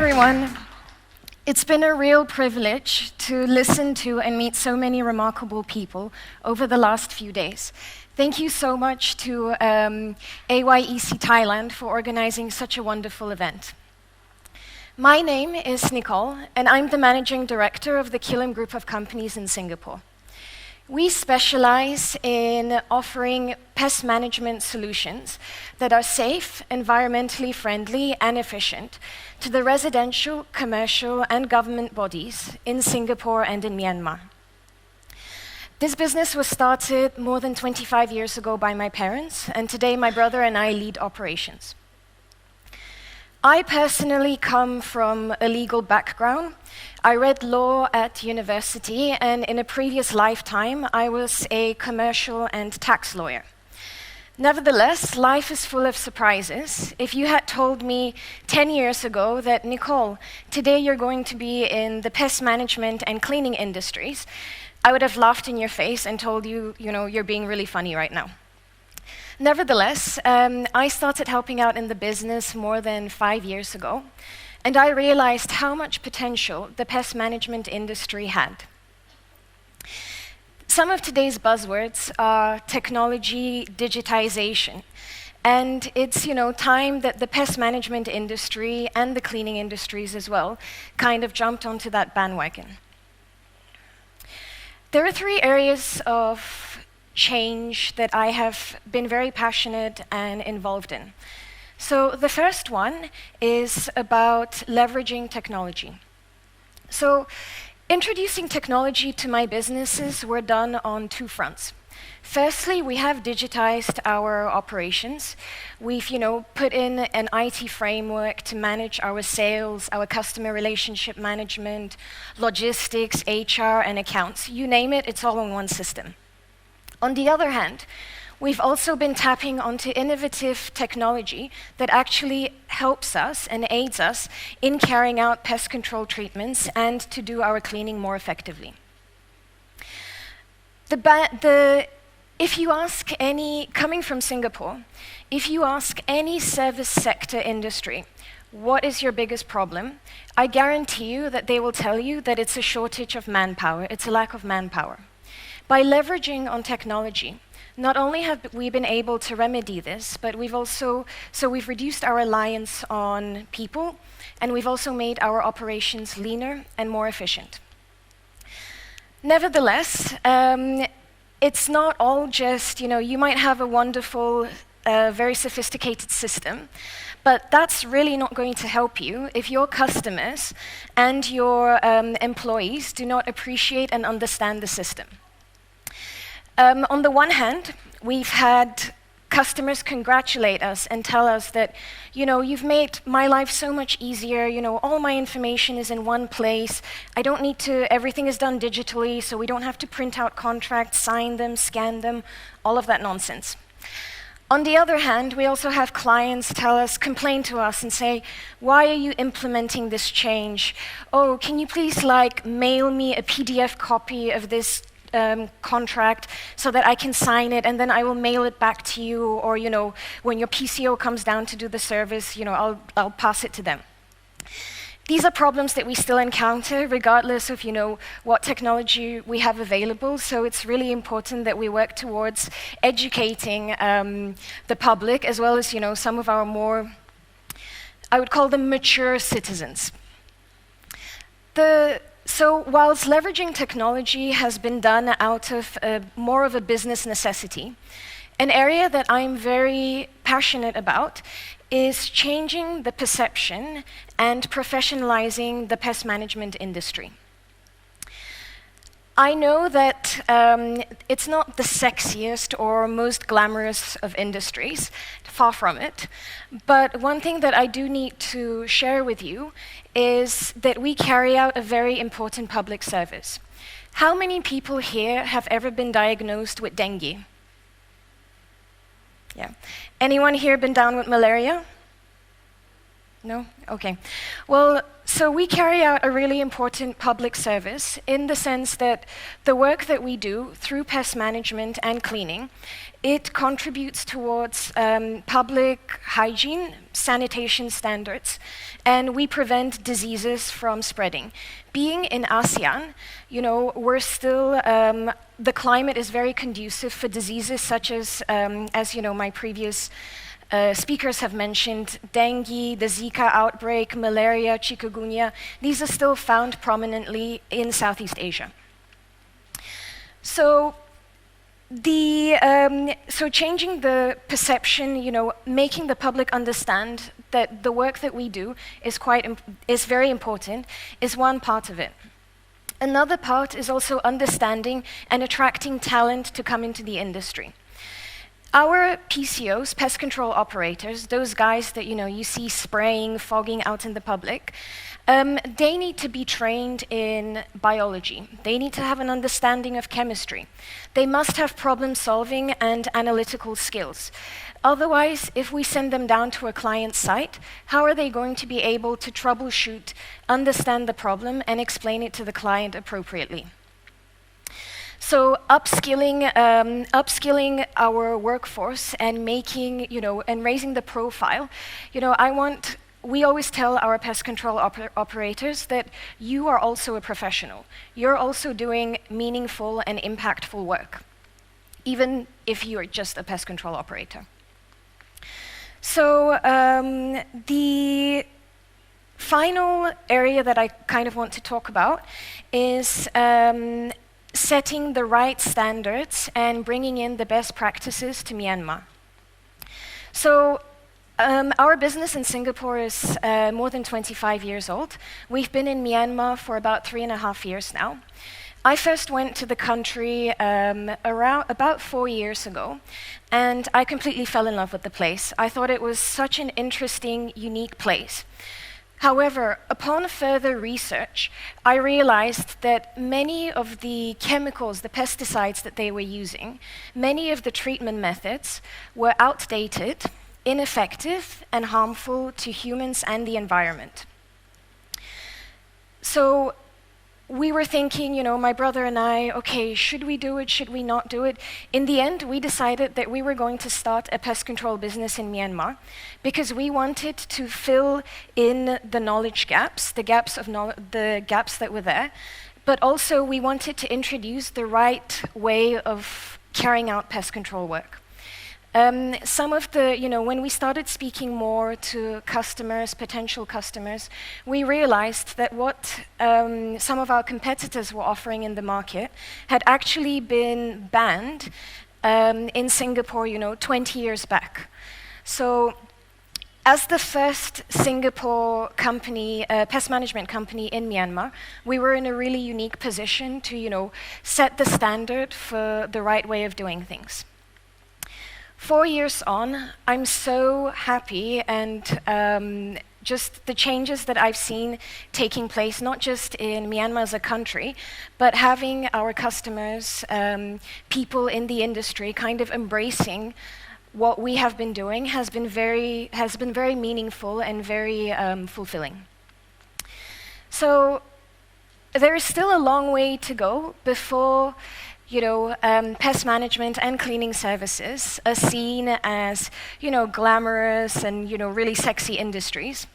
everyone. It's been a real privilege to listen to and meet so many remarkable people over the last few days. Thank you so much to AYEC Thailand for organizing such a wonderful event. My name is Nicole, and I'm the Managing Director of the Kilim Group of Companies in Singapore. We specialize in offering pest management solutions that are safe, environmentally friendly, and efficient to the residential, commercial, and government bodies in Singapore and in Myanmar. This business was started more than 25 years ago by my parents, and today my brother and I lead operations. I personally come from a legal background. I read law at university, and in a previous lifetime, I was a commercial and tax lawyer. Nevertheless, life is full of surprises. If you had told me 10 years ago that, Nicole, today you're going to be in the pest management and cleaning industries, I would have laughed in your face and told you, you're being really funny right now. Nevertheless, I started helping out in the business more than 5 years ago, and I realized how much potential the pest management industry had. Some of today's buzzwords are technology, digitization, and it's time that the pest management industry and the cleaning industries as well kind of jumped onto that bandwagon. There are 3 areas of change that I have been very passionate and involved in. So the first one is about leveraging technology. So introducing technology to my businesses were done on 2 fronts. Firstly, we have digitized our operations. We've, put in an IT framework to manage our sales, our customer relationship management, logistics, HR, and accounts. You name it, it's all in one system. On the other hand, we've also been tapping onto innovative technology that actually helps us and aids us in carrying out pest control treatments and to do our cleaning more effectively. If you ask coming from Singapore, if you ask any service sector industry, what is your biggest problem? I guarantee you that they will tell you that it's a shortage of manpower, it's a lack of manpower. By leveraging on technology, not only have we been able to remedy this, but we've reduced our reliance on people, and we've also made our operations leaner and more efficient. Nevertheless, it's not all just, you might have a wonderful, very sophisticated system, but that's really not going to help you if your customers and your employees do not appreciate and understand the system. On the one hand, we've had customers congratulate us and tell us that, you've made my life so much easier, all my information is in one place, everything is done digitally, so we don't have to print out contracts, sign them, scan them, all of that nonsense. On the other hand, we also have clients complain to us and say, why are you implementing this change? Oh, can you please mail me a PDF copy of this contract so that I can sign it and then I will mail it back to you, or when your PCO comes down to do the service, I'll pass it to them. These are problems that we still encounter regardless of what technology we have available, so it's really important that we work towards educating the public as well as some of our more, I would call them mature citizens. So whilst leveraging technology has been done out of more of a business necessity, an area that I'm very passionate about is changing the perception and professionalizing the pest management industry. I know that it's not the sexiest or most glamorous of industries, far from it, but one thing that I do need to share with you is that we carry out a very important public service. How many people here have ever been diagnosed with dengue? Yeah. Anyone here been down with malaria? No? Okay. Well, so we carry out a really important public service in the sense that the work that we do through pest management and cleaning, it contributes towards public hygiene, sanitation standards, and we prevent diseases from spreading. Being in ASEAN, you know, we're still, the climate is very conducive for diseases such as you know, my previous speakers have mentioned, dengue, the Zika outbreak, malaria, chikungunya. These are still found prominently in Southeast Asia. So changing the perception, you know, making the public understand that the work that we do is very important, is one part of it. Another part is also understanding and attracting talent to come into the industry. Our PCOs, pest control operators, those guys that you see spraying, fogging out in the public, they need to be trained in biology. They need to have an understanding of chemistry. They must have problem-solving and analytical skills. Otherwise, if we send them down to a client site, how are they going to be able to troubleshoot, understand the problem, and explain it to the client appropriately? So upskilling our workforce and making, and raising the profile. We always tell our pest control operators that you are also a professional. You're also doing meaningful and impactful work, even if you're just a pest control operator. So the final area that I kind of want to talk about is setting the right standards and bringing in the best practices to Myanmar. So our business in Singapore is more than 25 years old. We've been in Myanmar for about 3.5 years now. I first went to the country about 4 years ago, and I completely fell in love with the place. I thought it was such an interesting, unique place. However, upon further research, I realized that many of the chemicals, the pesticides that they were using, many of the treatment methods were outdated, ineffective, and harmful to humans and the environment. So we were thinking, my brother and I, okay, should we do it, should we not do it? In the end, we decided that we were going to start a pest control business in Myanmar because we wanted to fill in the knowledge gaps, the gaps that were there, but also we wanted to introduce the right way of carrying out pest control work. Some of the, when we started speaking more to customers, potential customers, we realized that what some of our competitors were offering in the market had actually been banned in Singapore, 20 years back. So as the first Singapore company, pest management company in Myanmar, we were in a really unique position to, set the standard for the right way of doing things. 4 years on, I'm so happy and just the changes that I've seen taking place, not just in Myanmar as a country, but having our customers, people in the industry kind of embracing what we have been doing has been very meaningful and very fulfilling. So there is still a long way to go before pest management and cleaning services are seen as, glamorous and, really sexy industries.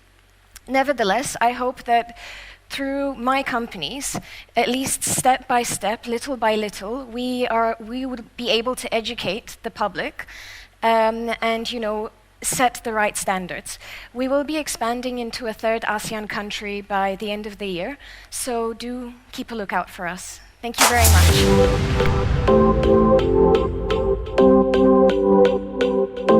Nevertheless, I hope that through my companies, at least step by step, little by little, we would be able to educate the public and, set the right standards. We will be expanding into a third ASEAN country by the end of the year, so do keep a lookout for us. Thank you very much.